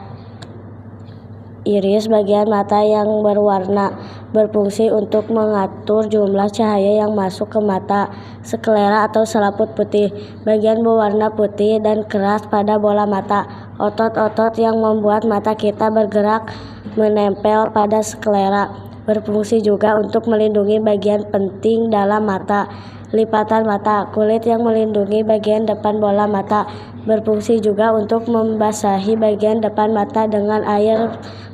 Iris bagian mata yang berwarna berfungsi untuk mengatur jumlah cahaya yang masuk ke mata. Sklera atau selaput putih bagian berwarna putih dan keras pada bola mata. Otot-otot yang membuat mata kita bergerak menempel pada sklera. Berfungsi juga untuk melindungi bagian penting dalam mata. Lipatan mata, kulit yang melindungi bagian depan bola mata. Berfungsi juga untuk membasahi bagian depan mata dengan air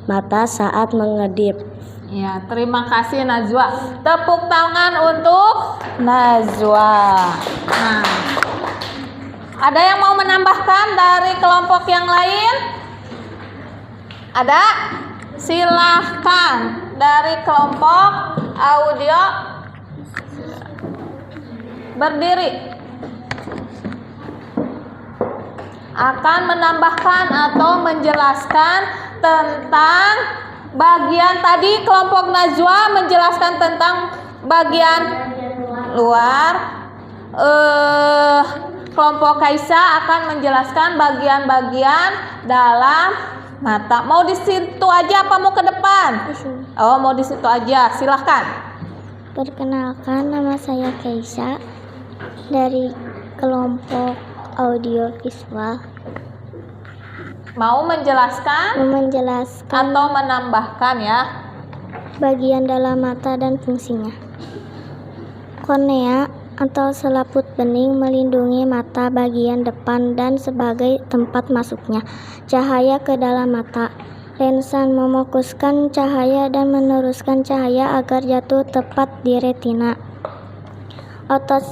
mata saat mengedip. Ya, terima kasih Najwa. Tepuk tangan untuk Najwa. Nah, ada yang mau menambahkan dari kelompok yang lain? Ada? Silahkan dari kelompok audio berdiri. Akan menambahkan atau menjelaskan tentang bagian tadi. Kelompok Najwa menjelaskan tentang bagian luar. Kelompok Kaisa akan menjelaskan bagian-bagian dalam mata. Mau di situ aja apa mau ke depan? Oh, mau di situ aja. Silahkan. Perkenalkan, nama saya Keisha dari kelompok audio visual. Mau menjelaskan atau menambahkan ya? Bagian dalam mata dan fungsinya. Kornea atau selaput bening melindungi mata bagian depan dan sebagai tempat masuknya cahaya ke dalam mata. Lensa mefokuskan cahaya dan meneruskan cahaya agar jatuh tepat di retina. Otot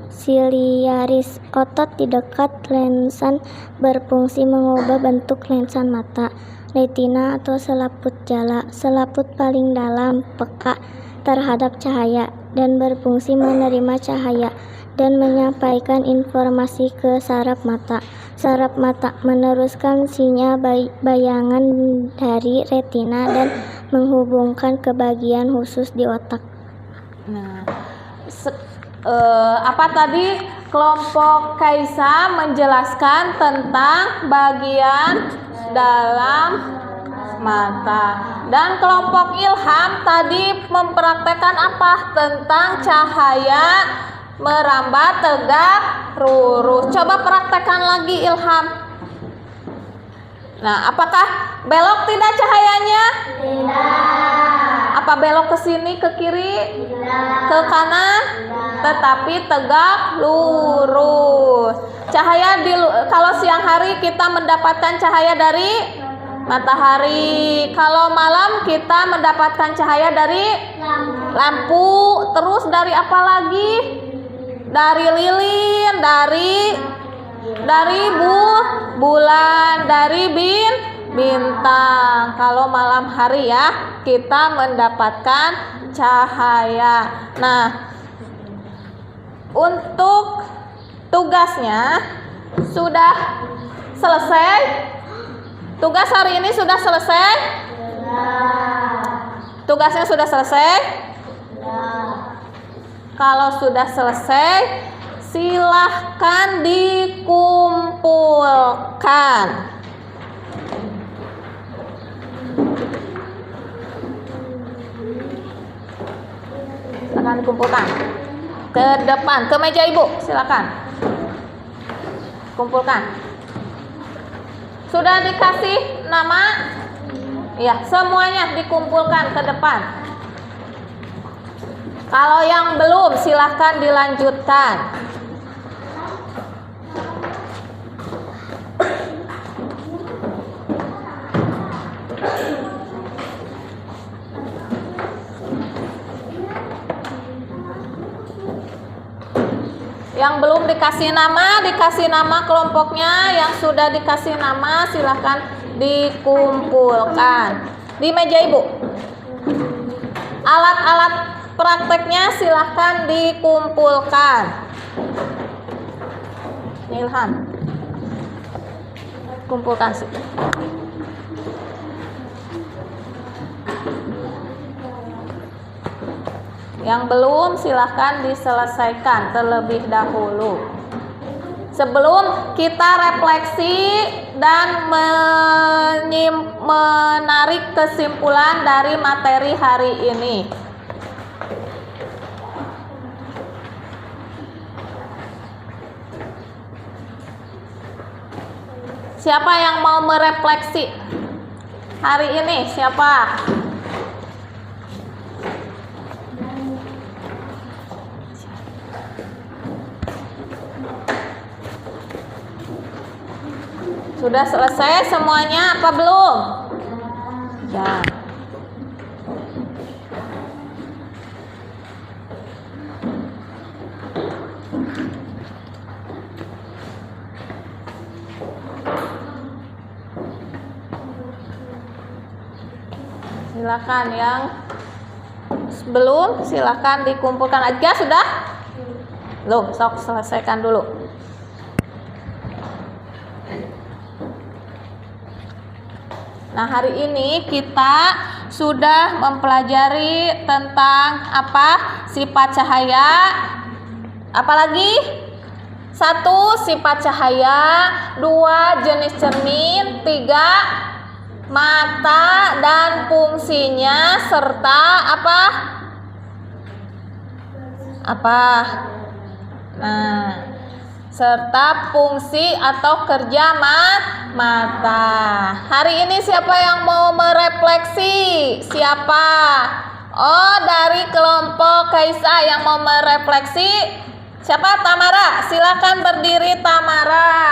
siliaris, otot di dekat lensa berfungsi mengubah bentuk lensa mata. Retina atau selaput jala, selaput paling dalam peka terhadap cahaya dan berfungsi menerima cahaya dan menyampaikan informasi ke saraf mata. Saraf mata meneruskan sinyal bayangan dari retina dan menghubungkan ke bagian khusus di otak. Nah, apa tadi kelompok Kaisa menjelaskan tentang bagian dalam mata, dan kelompok Ilham tadi mempraktekkan apa? Tentang cahaya merambat tegak lurus. Coba praktekkan lagi Ilham. Nah, apakah belok tidak cahayanya? Tidak. Apa belok ke sini, ke kiri? Tidak. Ke kanan? Tidak. Tetapi tegak lurus. Cahaya kalau siang hari kita mendapatkan cahaya dari matahari. Kalau malam kita mendapatkan cahaya dari lampu. Terus dari apa lagi? Dari lilin, dari bulan, dari bintang. Kalau malam hari ya kita mendapatkan cahaya. Nah, untuk tugasnya sudah selesai. Tugas hari ini sudah selesai? Tugasnya sudah selesai? Kalau sudah selesai, silahkan dikumpulkan. Silakan dikumpulkan. Ke depan, ke meja ibu, silakan. Kumpulkan. Sudah dikasih nama? Ya, semuanya dikumpulkan ke depan. Kalau yang belum, silahkan dilanjutkan. Yang belum dikasih nama kelompoknya. Yang sudah dikasih nama, silahkan dikumpulkan di meja ibu. Alat-alat prakteknya silahkan dikumpulkan. Ilham, kumpulkan sih. Yang belum silahkan diselesaikan terlebih dahulu. Sebelum kita refleksi dan menarik kesimpulan dari materi hari ini. Siapa yang mau merefleksi hari ini? Siapa? Sudah selesai semuanya apa belum? Ya. Silakan yang belum silakan dikumpulkan aja. Sudah? Loh, sok selesaikan dulu. Nah, hari ini kita sudah mempelajari tentang apa? Sifat cahaya. Apalagi? 1. Sifat cahaya. 2. Jenis cermin. 3. Mata dan fungsinya, serta apa? Nah, serta fungsi atau kerja mata. Hari ini siapa yang mau merefleksi? Siapa? Oh, dari kelompok Kaisa yang mau merefleksi. Siapa? Tamara. Silakan berdiri, Tamara.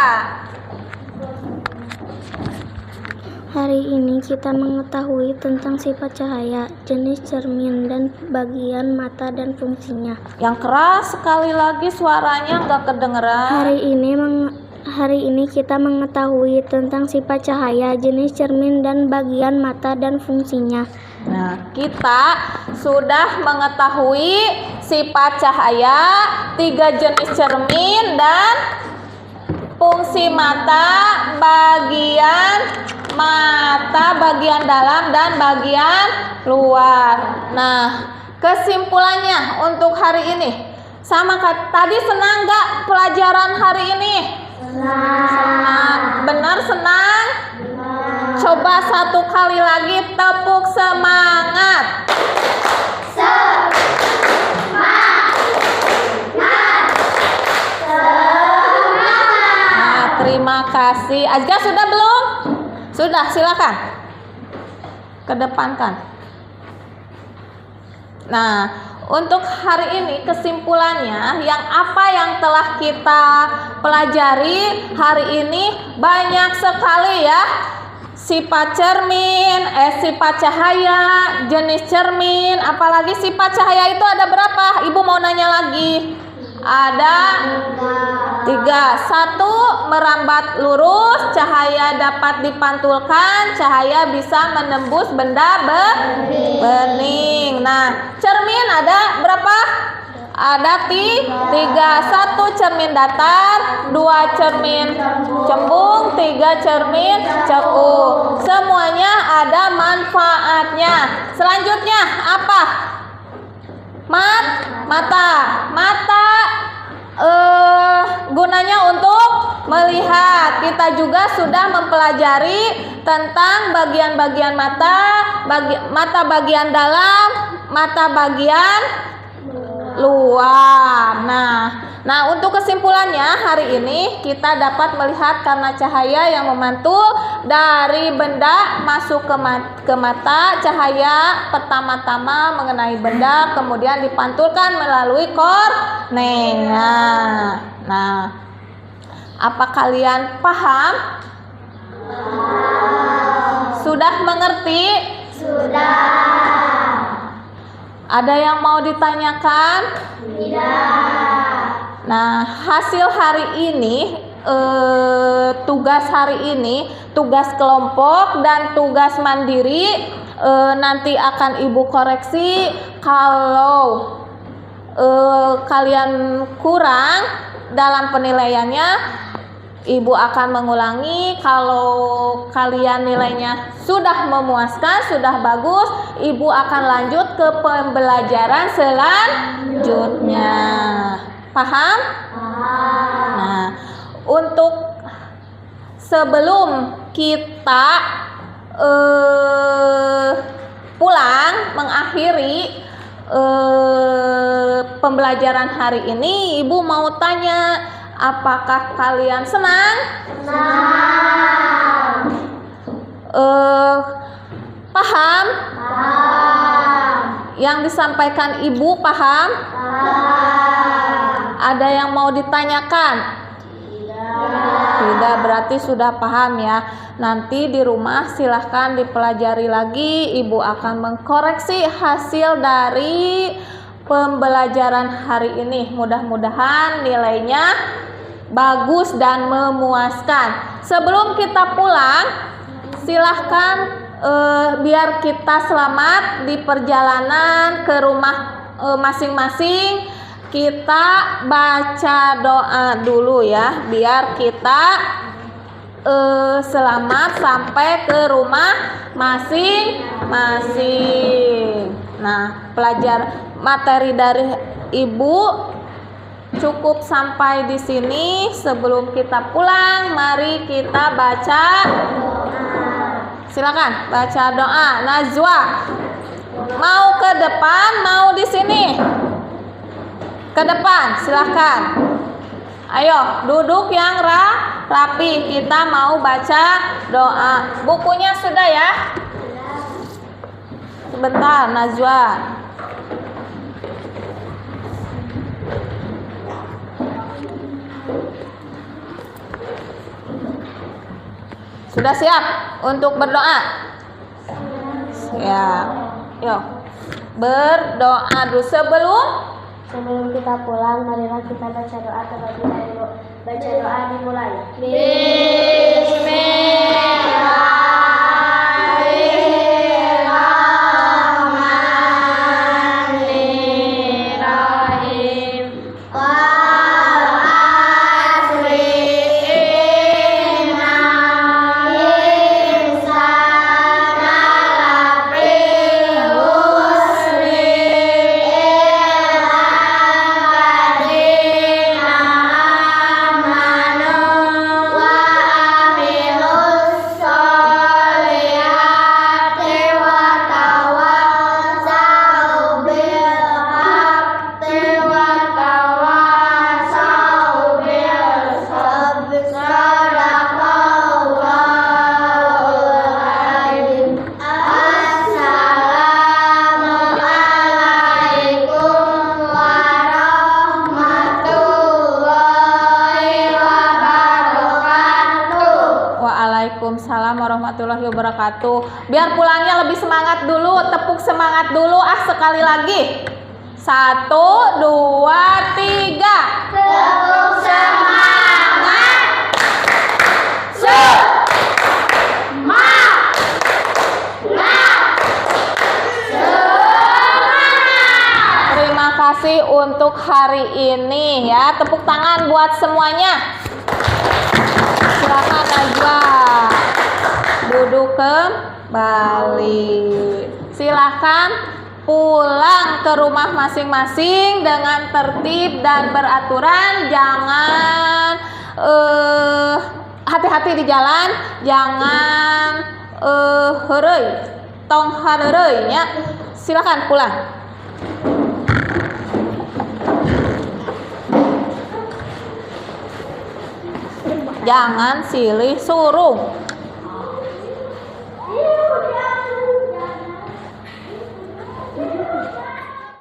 Hari ini kita mengetahui tentang sifat cahaya, jenis cermin, dan bagian mata dan fungsinya. Yang keras sekali lagi suaranya nggak kedengeran. Hari ini kita mengetahui tentang sifat cahaya, jenis cermin, dan bagian mata dan fungsinya. Nah, kita sudah mengetahui sifat cahaya, 3 jenis cermin, dan fungsi mata, bagian dalam dan bagian luar. Nah, kesimpulannya untuk hari ini sama tadi, senang gak pelajaran hari ini? Senang. Benar senang? Coba 1 kali lagi tepuk semangat. Nah, terima kasih. Azga sudah belum? Sudah, silakan. Kedepankan. Nah, untuk hari ini kesimpulannya, apa yang telah kita pelajari hari ini banyak sekali ya. Sifat cermin, sifat cahaya, jenis cermin, apalagi sifat cahaya itu ada berapa? Ibu mau nanya lagi. Ada 3. 1. Merambat lurus, cahaya dapat dipantulkan, cahaya bisa menembus benda bening. Nah, cermin ada berapa? Ada 3. 1 cermin datar, 2 cermin cembung, 3 cermin cekung. Semuanya ada manfaatnya. Selanjutnya apa? Mata gunanya untuk melihat. Kita juga sudah mempelajari tentang bagian-bagian mata bagian dalam, mata bagian luar. Nah, untuk kesimpulannya hari ini kita dapat melihat karena cahaya yang memantul dari benda masuk ke mata, cahaya pertama-tama mengenai benda kemudian dipantulkan melalui kornea. Nah, apa kalian paham? Sudah mengerti? Ada yang mau ditanyakan? Nah, hasil hari ini, tugas hari ini, tugas kelompok dan tugas mandiri, nanti akan Ibu koreksi kalau kalian kurang dalam penilaiannya. Ibu akan mengulangi. Kalau kalian nilainya sudah memuaskan, sudah bagus, Ibu akan lanjut ke pembelajaran selanjutnya. Paham? Nah, untuk sebelum kita pulang mengakhiri pembelajaran hari ini, Ibu mau tanya, apakah kalian senang? Paham? Yang disampaikan Ibu paham? Ada yang mau ditanyakan? Tidak, berarti sudah paham ya. Nanti di rumah silahkan dipelajari lagi. Ibu akan mengkoreksi hasil dari pembelajaran hari ini. Mudah-mudahan nilainya bagus dan memuaskan. Sebelum kita pulang, silahkan biar kita selamat di perjalanan ke rumah masing-masing. Kita baca doa dulu ya, biar kita selamat sampai ke rumah masing-masing. Nah, materi dari Ibu cukup sampai di sini. Sebelum kita pulang, mari kita baca. Silakan baca doa. Najwa, mau ke depan, mau di sini? Ke depan, silakan. Ayo, duduk yang rapi. Kita mau baca doa. Bukunya sudah ya? Sebentar, Najwa. Sudah siap untuk berdoa? Siap. Yuk, berdoa dulu. Sebelum kita pulang, marilah kita baca doa terlebih dahulu. Baca doa dimulai. Waalaikumsalam warahmatullahi wabarakatuh. Biar pulangnya lebih semangat dulu, tepuk semangat dulu sekali lagi. 1, 2, 3. Tepuk semangat. Terima kasih untuk hari ini ya. Tepuk tangan buat semuanya. Silakan Najwa duduk kembali. Silakan pulang ke rumah masing-masing dengan tertib dan beraturan. Jangan hati-hati di jalan. Jangan heureuy, tong hareureuy nya. Silakan pulang. jangan silih surung.